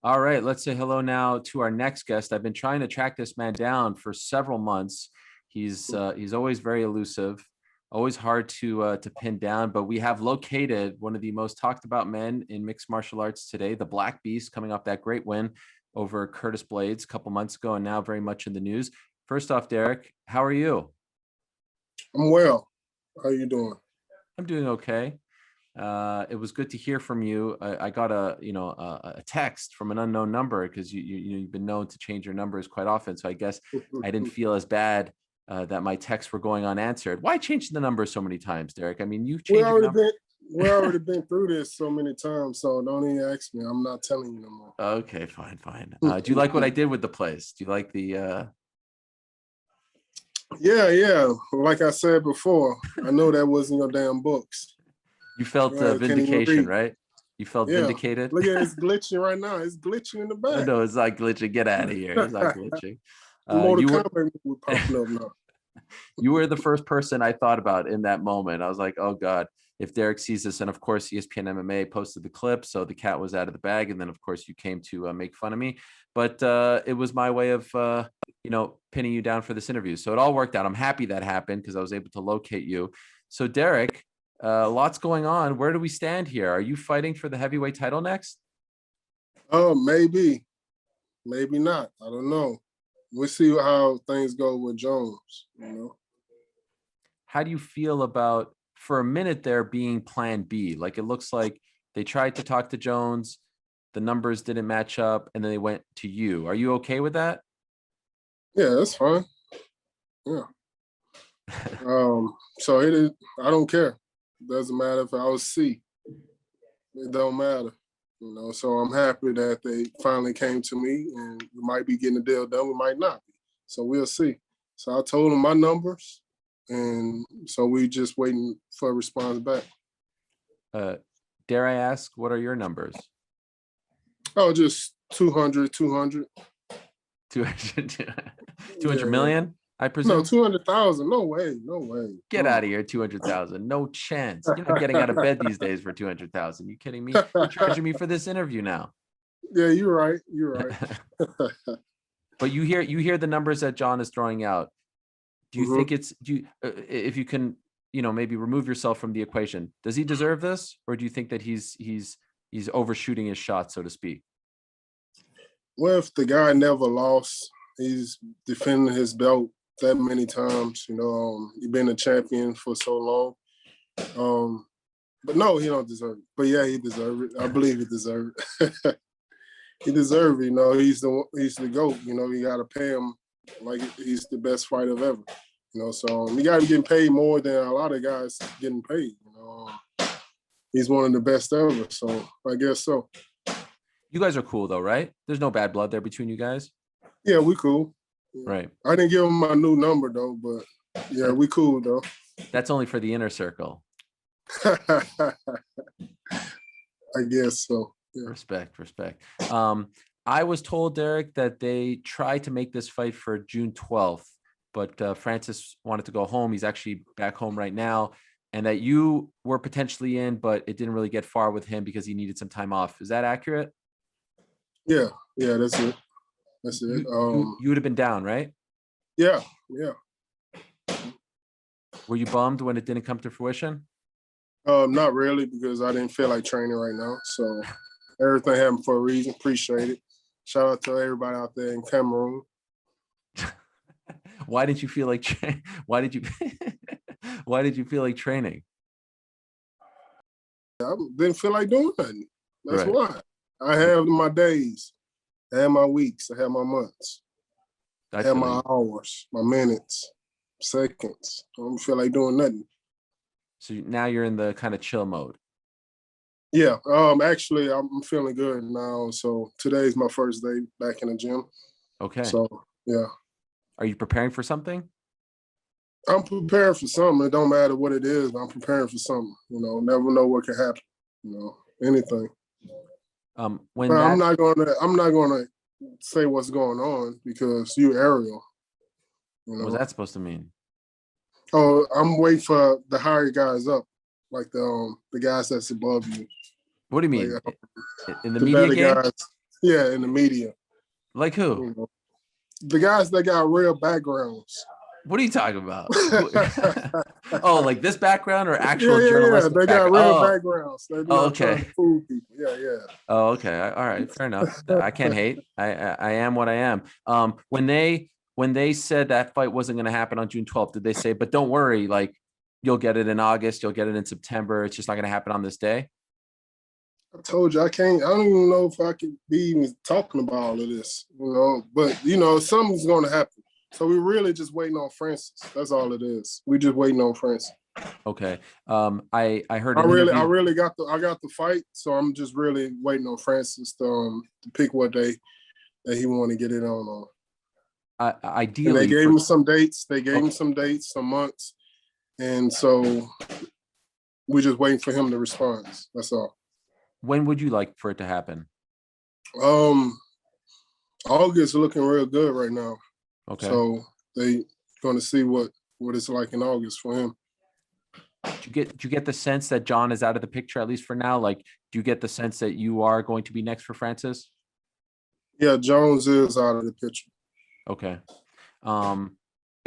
All right, let's say hello now to our next guest. I've been trying to track this man down for several months. He's always very elusive, always hard to pin down. But we have located one of the most talked about men in mixed martial arts today, the Black Beast, coming off that great win over Curtis Blaydes a couple months ago, and now very much in the news. First off, Derrick, how are you? I'm well. How you doing? I'm doing okay. It was good to hear from you. I got a text from an unknown number because you've been known to change your numbers quite often. So I guess I didn't feel as bad that my texts were going unanswered. Why change the number so many times, Derrick? I mean, you've We changed your already number. been we already been through this so many times, so don't even ask me. I'm not telling you no more. Okay, fine. Do you like what I did with the place? Do you like the? Yeah. Like I said before, I know that wasn't your damn books. You felt I can't even vindication, read. right? You felt Yeah. vindicated. Look at it, it's glitching right now. It's glitching in the back. No, it's not glitching. Get out of here. It's not glitching. Mortal You were Kombat movie popping up now. you were the first person I thought about in that moment. I was like, oh God, if Derrick sees this, and of course ESPN MMA posted the clip, so the cat was out of the bag, and then of course you came to make fun of me, but it was my way of pinning you down for this interview. So it all worked out. I'm happy that happened because I was able to locate you. So Derrick, lots going on. Where do we stand here? Are you fighting for the heavyweight title next? Oh, maybe not. I don't know. We'll see how things go with Jones. How do you feel about, for a minute there, being plan B? Like, it looks like they tried to talk to Jones, the numbers didn't match up, and then they went to you. Are you okay with that? Yeah, that's fine. Yeah. So it is. I don't care. Doesn't matter if I was C. It don't matter. So I'm happy that they finally came to me, and we might be getting a deal done. We might not be. So we'll see. So I told them my numbers, and so we just waiting for a response back. Dare I ask, what are your numbers? Oh, just 200. 200 Yeah. million, I No, presume? 200,000. No way. Get out of here, 200,000. No chance. You're not getting out of bed these days for 200,000. You kidding me? You're charging me for this interview now. Yeah, you're right. But you hear the numbers that Jon is throwing out. Do you think if you can, maybe remove yourself from the equation, does he deserve this, or do you think that he's overshooting his shot, so to speak? Well, if the guy never lost, he's defending his belt that many times. He's been a champion for so long. But no, he don't deserve it. But yeah, he deserves it. I believe he deserves it. He deserves it. He's the GOAT. You got to pay him like he's the best fighter ever. So you got to get paid more than a lot of guys getting paid. He's one of the best ever. So I guess so. You guys are cool though, right? There's no bad blood there between you guys. Yeah, we cool. Yeah. Right. I didn't give him my new number though, but yeah, we cool though. That's only for the inner circle. I guess so. Yeah. Respect. I was told, Derrick, that they tried to make this fight for June 12th, but Francis wanted to go home. He's actually back home right now, and that you were potentially in, but it didn't really get far with him because he needed some time off. Is that accurate? Yeah, that's it. You would have been down, right? Yeah. Were you bummed when it didn't come to fruition? Not really, because I didn't feel like training right now. So everything happened for a reason. Appreciate it. Shout out to everybody out there in Cameroon. Why did you feel like why did you feel like training? I didn't feel like doing nothing. That's Right. why. I have my days. I have my weeks. I have my months. I have my hours, my minutes, seconds. I don't feel like doing nothing. So now you're in the kind of chill mode. Yeah. Actually, I'm feeling good now. So today's my first day back in the gym. Okay. So yeah. Are you preparing for something? I'm preparing for something. It don't matter what it is, but I'm preparing for something. Never know what can happen. Anything. I'm not gonna say what's going on because you Ariel. What was that supposed to mean? Oh, I'm waiting for the higher guys up, like the guys that's above you. What do you mean? Like, in the media game? Guys. Yeah, in the media. Like who? You know, the guys that got real backgrounds. What are you talking about? Oh, like this background or actual Yeah. journalistic They got background? real Oh, backgrounds. They're oh, not trying okay. to fool people. Yeah. Oh, okay. All right. Fair enough. I can't hate. I am what I am. When they said that fight wasn't going to happen on June 12th, did they say, but don't worry, like you'll get it in August, you'll get it in September. It's just not going to happen on this day? I told you I can't. I don't even know if I could be even talking about all of this. But something's going to happen. So we're really just waiting on Francis. That's all it is. We just waiting on Francis. Okay. I heard I an interview. really got the fight, so I'm just really waiting on Francis to pick what day that he want to get it on. Ideally, and they gave him some dates. They gave him some dates, some months, and so we're just waiting for him to respond. That's all. When would you like for it to happen? August looking real good right now. Okay. So they going to see what it's like in August for him. Do you get the sense that Jon is out of the picture, at least for now? Like, do you get the sense that you are going to be next for Francis? Yeah, Jones is out of the picture. Okay.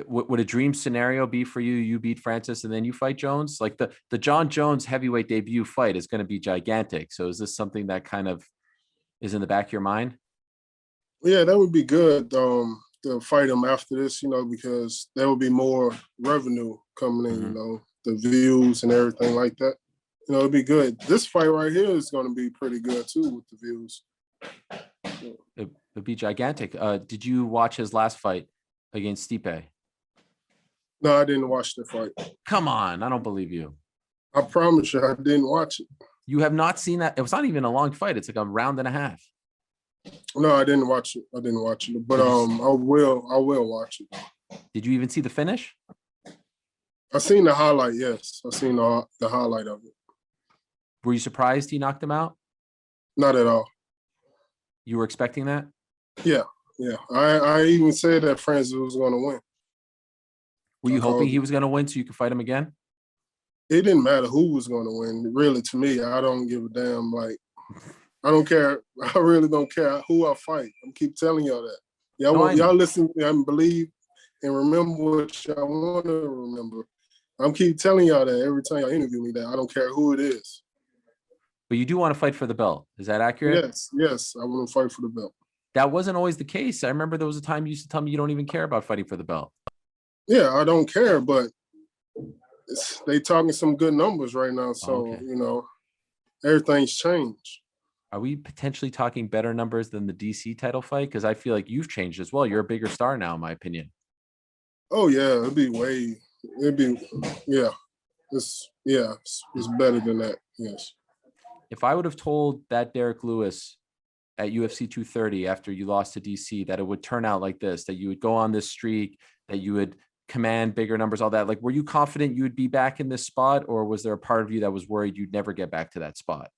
Would a dream scenario be for you? You beat Francis and then you fight Jones? Like the Jon Jones heavyweight debut fight is going to be gigantic. So is this something that kind of is in the back of your mind? Yeah, that would be good to fight him after this, because there will be more revenue coming in, the views and everything like that. It'd be good. This fight right here is going to be pretty good too with the views. It'd be gigantic. Did you watch his last fight against Stipe? No, I didn't watch the fight. Come on, I don't believe you. I promise you, I didn't watch it. You have not seen that? It was not even a long fight. It's like a round and a half. No, I didn't watch it. But I will watch it. Did you even see the finish? I seen the highlight. Yes, I seen the highlight of it. Were you surprised he knocked him out? Not at all. You were expecting that? Yeah. I even said that Francis was going to win. Were you hoping he was going to win so you could fight him again? It didn't matter who was going to win. Really, to me, I don't give a damn. Like, I don't care. I really don't care who I fight. I keep telling y'all that. Y'all listen and believe and remember what y'all want to remember. I'm keep telling y'all that every time y'all interview me that I don't care who it is. But you do want to fight for the belt. Is that accurate? Yes. I want to fight for the belt. That wasn't always the case. I remember there was a time you used to tell me you don't even care about fighting for the belt. Yeah, I don't care, but they talking some good numbers right now. So, everything's changed. Are we potentially talking better numbers than the DC title fight? Because I feel like you've changed as well. You're a bigger star now, in my opinion. Oh, yeah. It's better than that. Yes. If I would have told that Derrick Lewis at UFC 230 after you lost to DC that it would turn out like this, that you would go on this streak, that you would command bigger numbers, all that, like, were you confident you would be back in this spot, or was there a part of you that was worried you'd never get back to that spot?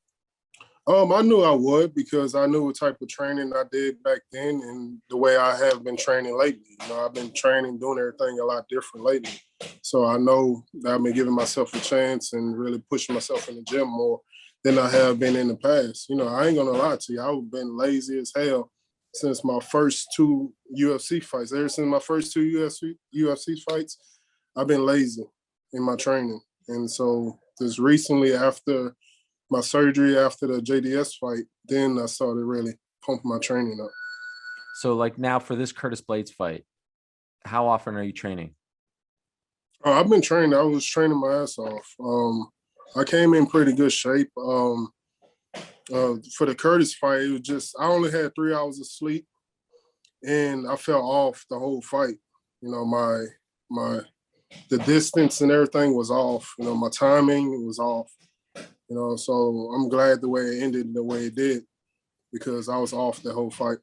I knew I would because I knew what type of training I did back then and the way I have been training lately. I've been training, doing everything a lot different lately. So I know that I've been giving myself a chance and really pushing myself in the gym more than I have been in the past. I ain't gonna lie to you. I've been lazy as hell since my first two UFC fights. Ever since my first two UFC fights, I've been lazy in my training. And so just recently after my surgery, after the JDS fight, then I started really pumping my training up. So like now for this Curtis Blaydes fight, how often are you training? I've been training. I was training my ass off. I came in pretty good shape. For the Curtis fight, it was just, I only had 3 hours of sleep and I fell off the whole fight. The distance and everything was off. My timing was off. So I'm glad the way it ended the way it did because I was off the whole fight.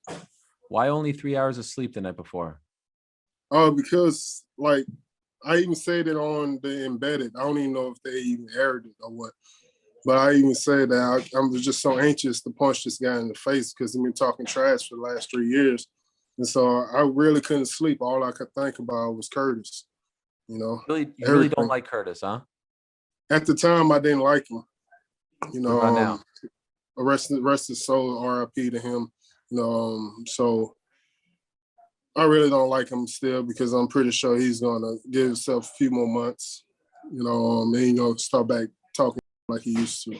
Why only 3 hours of sleep the night before? Because like I even said it on the embedded. I don't even know if they even aired it or what. But I even said that I was just so anxious to punch this guy in the face because he's been talking trash for the last 3 years. And so I really couldn't sleep. All I could think about was Curtis. You really don't like Curtis, huh? At the time, I didn't like him. What about now? Rest his soul, RIP to him. So I really don't like him still because I'm pretty sure he's gonna give himself a few more months. And he's gonna start back talking like he used to.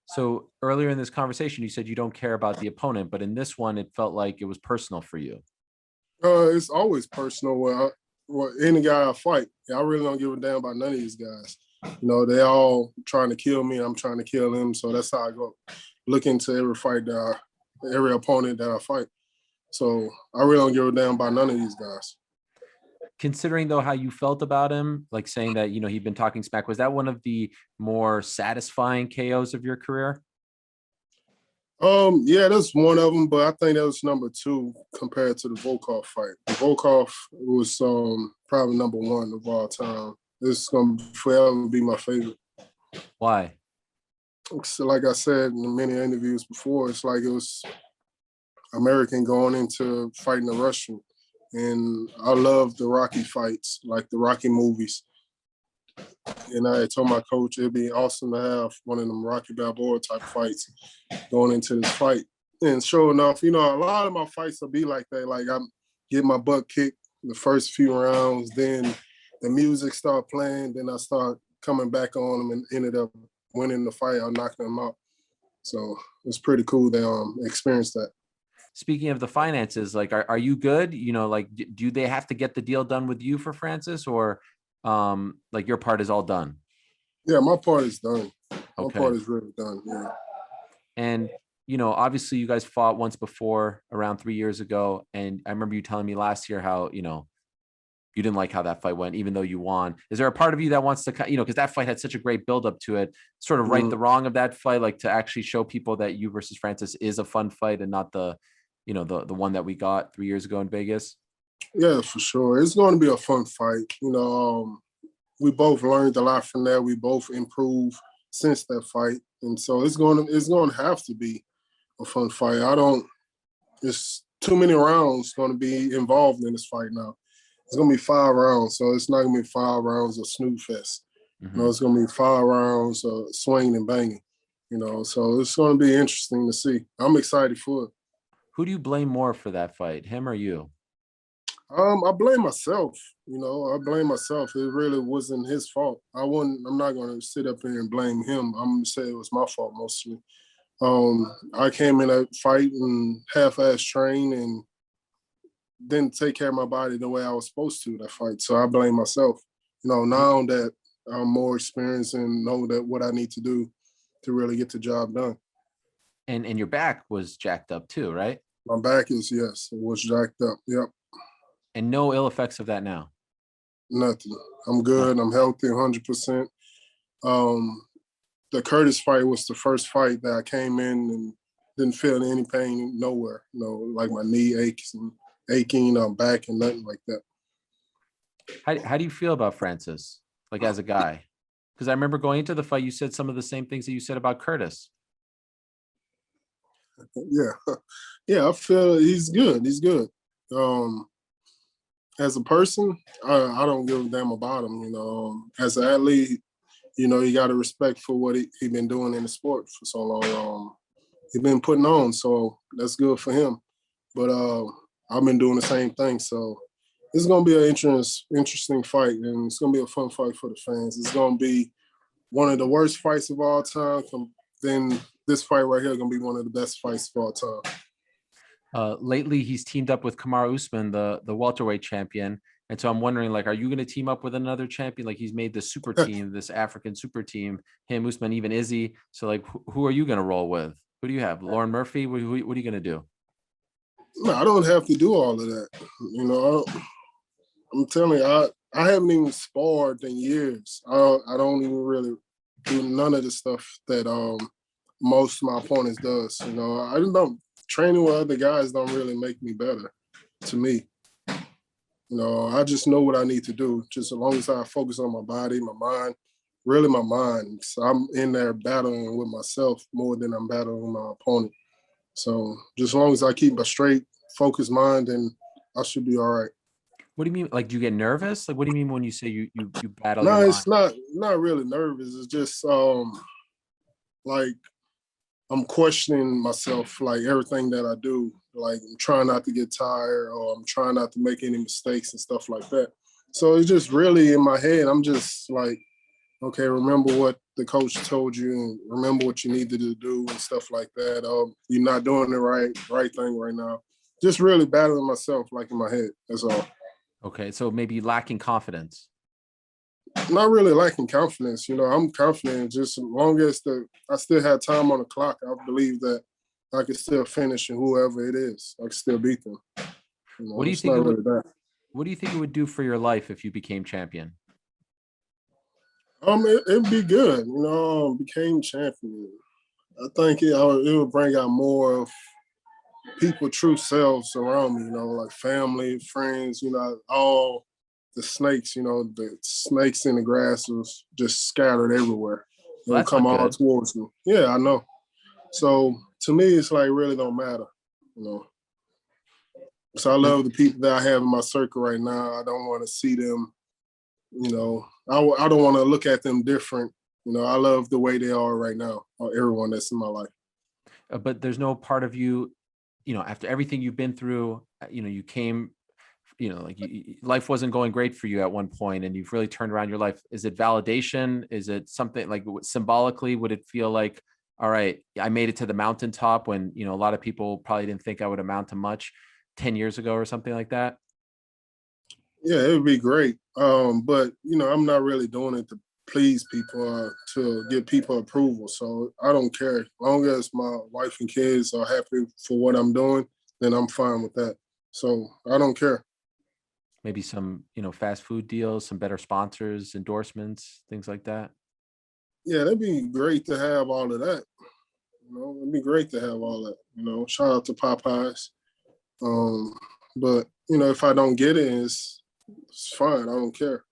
So earlier in this conversation, you said you don't care about the opponent, but in this one, it felt like it was personal for you. It's always personal with any guy I fight. I really don't give a damn about none of these guys. They all trying to kill me. I'm trying to kill them. So that's how I go look into every fight every opponent that I fight. So I really don't give a damn about none of these guys. Considering though how you felt about him, like saying that, he'd been talking smack, was that one of the more satisfying KOs of your career? Yeah, that's one of them, but I think that was number two compared to the Volkov fight. The Volkov was probably number one of all time. It's gonna forever be my favorite. Why? So like I said in many interviews before, it's like it was American going into fighting a Russian. And I love the Rocky fights, like the Rocky movies. And I told my coach it'd be awesome to have one of them Rocky Balboa type fights going into this fight. And sure enough, a lot of my fights will be like that. Like I'm getting my butt kicked the first few rounds, then the music start playing, then I start coming back on them and ended up winning the fight or knocking them out. So it's pretty cool to experience that. Speaking of the finances, like, are you good? Do they have to get the deal done with you for Francis, or like your part is all done? Yeah, my part is done. My Okay. part is really done. Yeah. And, obviously you guys fought once before around 3 years ago. And I remember you telling me last year how, you didn't like how that fight went, even though you won. Is there a part of you that wants to, because that fight had such a great buildup to it, sort of right the wrong of that fight, like to actually show people that you versus Francis is a fun fight and not the one that we got 3 years ago in Vegas? Yeah, for sure. It's going to be a fun fight. We both learned a lot from that. We both improved since that fight, and so it's going to have to be a fun fight. It's too many rounds going to be involved in this fight now. It's going to be 5 rounds, so it's not going to be 5 rounds of snooze fest. Mm-hmm. It's going to be 5 rounds of swinging and banging. So it's going to be interesting to see. I'm excited for it. Who do you blame more for that fight, him or you? I blame myself. I blame myself. It really wasn't his fault. I'm not going to sit up here and blame him. I'm going to say it was my fault mostly. I came in a fight and half-ass trained and didn't take care of my body the way I was supposed to that fight. So I blame myself. Now that I'm more experienced and know that what I need to do to really get the job done. And your back was jacked up too, right? My back it was jacked up. Yep. And no ill effects of that now? Nothing. I'm good. I'm healthy 100%. The Curtis fight was the first fight that I came in and didn't feel any pain nowhere. Like my knee aching, back and nothing like that. How do you feel about Francis, like as a guy? Because I remember going into the fight, you said some of the same things that you said about Curtis. Yeah, I feel he's good. He's good. As a person, I don't give a damn about him. As an athlete, you got to respect for what he been doing in the sport for so long. He been putting on, so that's good for him. But I've been doing the same thing, so it's gonna be an interesting fight, and it's gonna be a fun fight for the fans. It's gonna be one of the worst fights of all time. Then this fight right here is gonna be one of the best fights of all time. Lately, he's teamed up with Kamaru Usman, the welterweight champion. And so I'm wondering, like, are you going to team up with another champion? Like, he's made this super team, this African super team, him, Usman, even Izzy. So, like, who are you going to roll with? Who do you have? Lauren Murphy? What are you going to do? No, I don't have to do all of that. I'm telling you, I haven't even sparred in years. I don't even really do none of the stuff that most of my opponents does. I don't training with other guys don't really make me better to me. I just know what I need to do. Just as long as I focus on my body, my mind, really my mind. So I'm in there battling with myself more than I'm battling with my opponent. So just as long as I keep a straight, focused mind, then I should be all right. What do you mean? Like, do you get nervous? Like, what do you mean when you say you battle your No, mind? it's not really nervous. It's just like I'm questioning myself, like everything that I do. Like I'm trying not to get tired, or I'm trying not to make any mistakes and stuff like that. So it's just really in my head. I'm just like, okay, remember what the coach told you, and remember what you needed to do and stuff like that. You're not doing the right thing right now. Just really battling myself, like in my head. That's all. Okay, so maybe lacking confidence. Not really lacking confidence. I'm confident. Just as long as I still had time on the clock, I believe that I can still finish, and whoever it is, I can still beat them. What do you It's think not it would really that. what do you think it would do for your life if you became champion? It'd be good. Became champion. I think it would bring out more of people, true selves around me. Like family, friends. All the snakes. The snakes in the grass was just scattered everywhere. They Well, would that's come not all good. towards me. Yeah, I know. So to me, it's like really don't matter. You know. So I love the people that I have in my circle right now. I don't want to see them. I don't want to look at them different. I love the way they are right now, or everyone that's in my life. But there's no part of you, after everything you've been through, you came, like life wasn't going great for you at one point, and you've really turned around your life. Is it validation? Is it something like symbolically? Would it feel like, all right, I made it to the mountaintop when, a lot of people probably didn't think I would amount to much 10 years ago or something like that? Yeah, it would be great. But I'm not really doing it to please people, to get people approval. So I don't care. As long as my wife and kids are happy for what I'm doing, then I'm fine with that. So I don't care. Maybe some, fast food deals, some better sponsors, endorsements, things like that. Yeah, that'd be great to have all of that. It'd be great to have all that. Shout out to Popeyes. Um, but if I don't get it, it's fine. I don't care.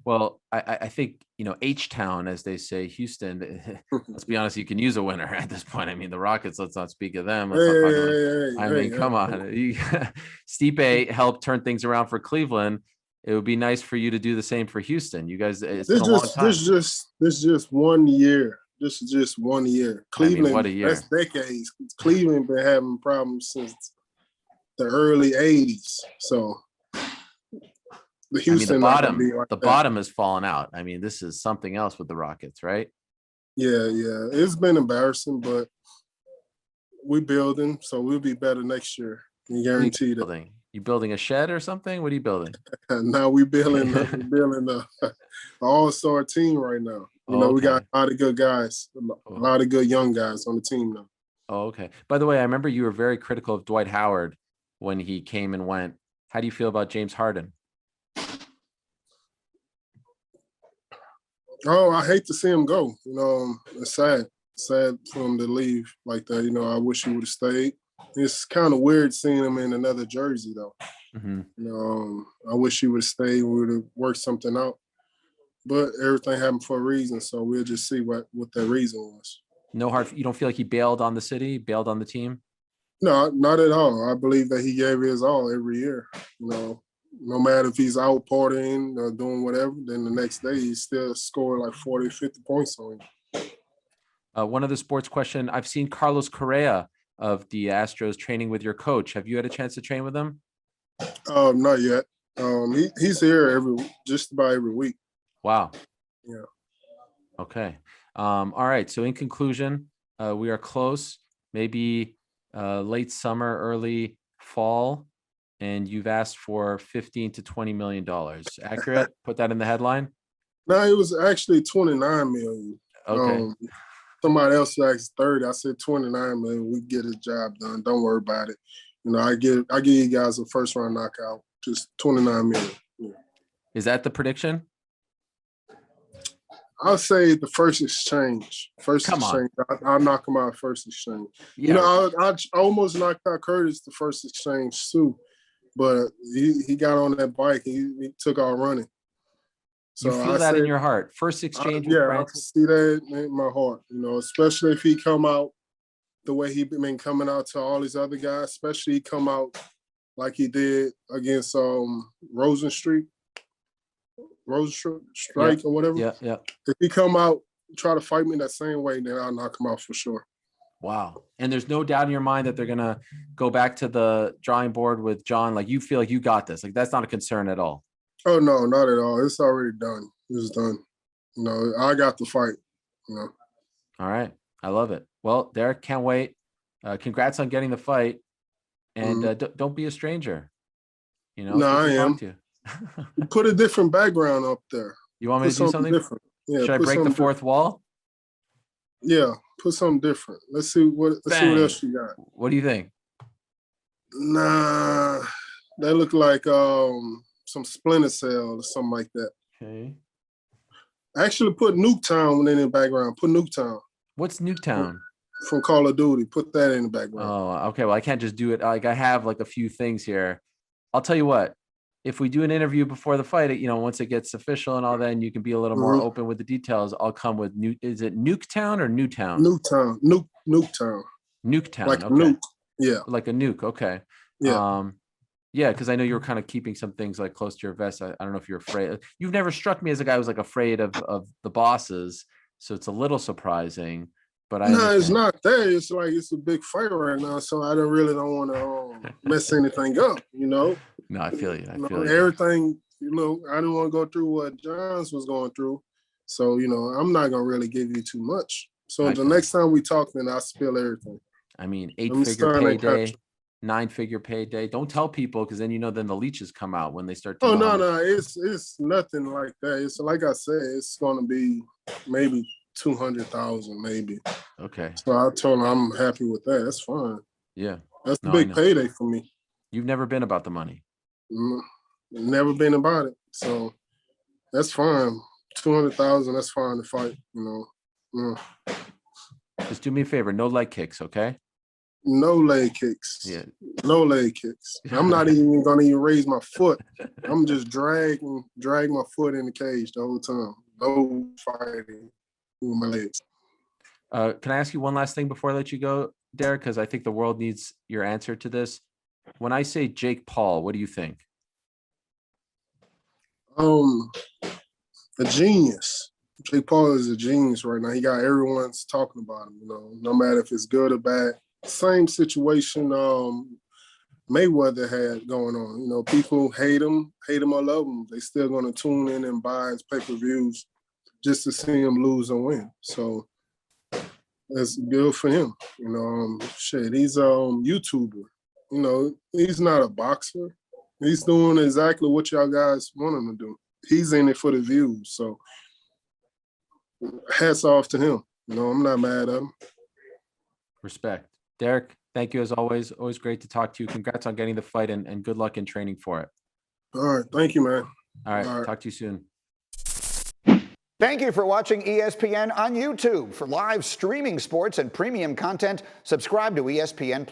Well, I think, H-Town, as they say, Houston, let's be honest, you can use a winner at this point. I mean, the Rockets, let's not speak of them. Let's not talk about, I mean, come on. Stipe helped turn things around for Cleveland. It would be nice for you to do the same for Houston. You guys, it's been a long time. This just 1 year. This is just 1 year. I mean, what Cleveland, a that's year. decades. Cleveland been having problems since the early '80s. So the I mean, Houston not gonna be like the that. bottom has fallen out. I mean, this is something else with the Rockets, right? Yeah. It's been embarrassing, but we're building, so we'll be better next year. You What are you guarantee that. building? You building a shed or something? What are you building? Now we're building a all-star team right now. Oh, We got okay. a lot of good guys, a Oh, lot of good young guys on the team now. oh, okay. By the way, I remember you were very critical of Dwight Howard when he came and went. How do you feel about James Harden? Oh, I hate to see him go. It's sad for him to leave like that. I wish he would have stayed. It's kind of weird seeing him in another jersey, though. Mm-hmm. I wish he would have stayed. We would have worked something out. But everything happened for a reason, so we'll just see what that reason was. You don't feel like he bailed on the city, bailed on the team? No, not at all. I believe that he gave his all every year. No matter if he's out partying or doing whatever, then the next day he still scored like 40, 50 points on him. One other sports question. I've seen Carlos Correa of the Astros training with your coach. Have you had a chance to train with him? Not yet. He's here just about every week. Wow. Yeah. Okay. All right. So in conclusion, we are close. Maybe late summer, early fall, and you've asked for $15 to $20 million. Accurate? Put that in the headline. No, it was actually 29 million. Okay. Somebody else asked 30. I said 29 million. We get his job done. Don't worry about it. I give you guys a first round knockout. Just 29 million. Yeah. Is that the prediction? I'll say the first exchange. Come on. I'll knock him out first exchange. Yeah. I almost knocked out Curtis the first exchange too, but he got on that bike and he took off running. So You feel that in your heart. First exchange with yeah, Francis. I see that in my heart. Especially if he come out the way he been coming out to all these other guys, especially he come out like he did against Rosenstrike or whatever. Yeah. If he come out try to fight me that same way, then I'll knock him out for sure. Wow. And there's no doubt in your mind that they're going to go back to the drawing board with Jon. Like, you feel like you got this. Like, that's not a concern at all. Oh, no, not at all. It's already done. It's done. You know, I got the fight, you know. All right. I love it. Well, Derrick, can't wait. Congrats on getting the fight. And don't be a stranger. You know, No, it's good I to am. talk to you. Put a different background up there. You want me Put to do something? different. Yeah, Should I break the fourth wall? Yeah, put something different. Let's see what else you got. What do you think? Nah, that look like some Splinter Cell or something like that. Okay. Actually, put Nuketown in the background. Put Nuketown. What's Nuketown? From Call of Duty. Put that in the background. Oh, okay. Well, I can't just do it. Like, I have like a few things here. I'll tell you what. If we do an interview before the fight, you know, once it gets official and all that, and you can be a little more open with the details, I'll come with is it Nuketown or Newtown? Nuketown. Nuketown. Nuketown. Like okay. nuke. Yeah. Like a nuke. Okay. Yeah. Yeah, because I know you were kind of keeping some things like close to your vest. I don't know if you're afraid. You've never struck me as a guy who's like afraid of the bosses, so it's a little surprising. But no, it's not that. It's like it's a big fight right now, so I don't want to mess anything up. You know. No, I feel you. I feel you. Everything. You know, I didn't want to go through what John's was going through, so you know, I'm not gonna really give you too much. So the next time we talk, then I'll spill everything. I mean, 8-figure payday. 9-figure payday. Don't tell people, because then, you know, then the leeches come out when they start to. Oh no, it's nothing like that. It's like I said, it's gonna be maybe 200,000, maybe. Okay. So I told him I'm happy with that. That's fine. Yeah. That's a big payday for me. You've never been about the money. Never been about it. So that's fine. 200,000, that's fine to fight, you know. Just do me a favor, no leg kicks, okay? No leg kicks. Yeah. No leg kicks. I'm not even gonna raise my foot. I'm just drag my foot in the cage the whole time. No fighting with my legs. Can I ask you one last thing before I let you go, Derrick? Because I think the world needs your answer to this. When I say Jake Paul, what do you think? A genius. Jake Paul is a genius right now. He got everyone's talking about him, you know, no matter if it's good or bad. Same situation Mayweather had going on. You know, people hate him or love him. They still gonna tune in and buy his pay-per-views just to see him lose and win. So that's good for him. You know, he's a YouTuber. You know, he's not a boxer. He's doing exactly what y'all guys want him to do. He's in it for the views. So hats off to him. You know, I'm not mad at him. Respect. Derrick, thank you as always. Always great to talk to you. Congrats on getting the fight, and good luck in training for it. All right. Thank you, man. All right. Talk to you soon. Thank you for watching ESPN on YouTube. For live streaming sports and premium content, subscribe to ESPN+.